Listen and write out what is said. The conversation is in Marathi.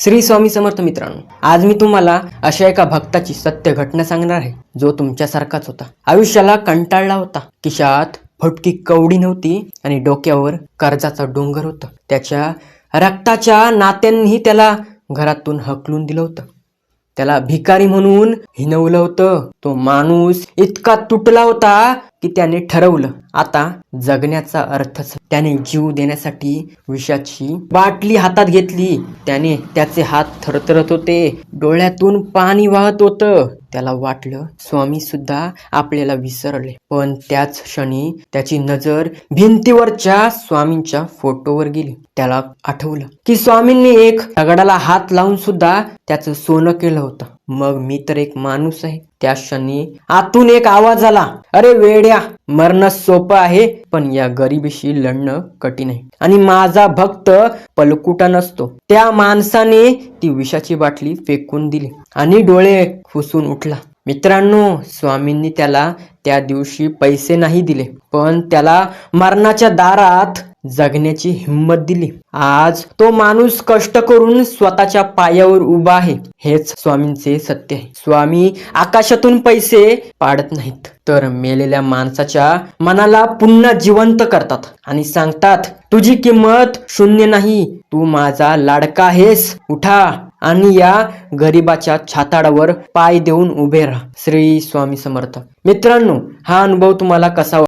श्री स्वामी समर्थ मित्रांनो, आज मी तुम्हाला अशा एका भक्ताची सत्य घटना सांगणार आहे जो तुमच्यासारखाच होता. आयुष्याला कंटाळला होता. खिशात फटकी कवडी नव्हती आणि डोक्यावर कर्जाचा डोंगर होता. त्याच्या रक्ताच्या नात्यांनी त्याला घरातून हकलून दिलं होतं. त्याला भिकारी म्हणून हिणवलं होतं. तो माणूस इतका तुटला होता की त्याने ठरवलं आता जगण्याचा अर्थच. त्याने जीव देण्यासाठी विषाची बाटली हातात घेतली. त्याचे हात थरथरत होते, डोळ्यातून पाणी वाहत होतं. त्याला वाटलं स्वामी सुद्धा आपल्याला विसरले. पण त्याच क्षणी त्याची नजर भिंतीवरच्या स्वामींच्या फोटोवर गेली. त्याला आठवलं की स्वामींनी एक दगडाला हात लावून सुद्धा त्याचं सोनं केलं होतं. मग मी तर एक माणूस आहे. त्या क्षणी आतून एक आवाज आला, अरे वेड्या, मरणं सोपं आहे पण या गरिबीशी लढणं कठीण आहे. आणि माझा भक्त पलकुटा नसतो. त्या माणसाने ती विषाची बाटली फेकून दिली आणि डोळे पुसून उठला. मित्रांनो, स्वामींनी त्याला त्या दिवशी पैसे नाही दिले, पण त्याला मरणाच्या दारात जगण्याची हिंमत दिली. आज तो माणूस कष्ट करून स्वतःच्या पायावर उभा आहे. हेच स्वामींचे सत्य आहे. स्वामी आकाशातून पैसे पाडत नाहीत, तर मेलेल्या माणसाच्या मनाला पुन्हा जिवंत करतात आणि सांगतात, तुझी किंमत शून्य नाही, तू माझा लाडका आहेस. उठा आणि या गरिबाच्या छाताडावर पाय देऊन उभे राहा. श्री स्वामी समर्थ. मित्रांनो, हा अनुभव तुम्हाला कसा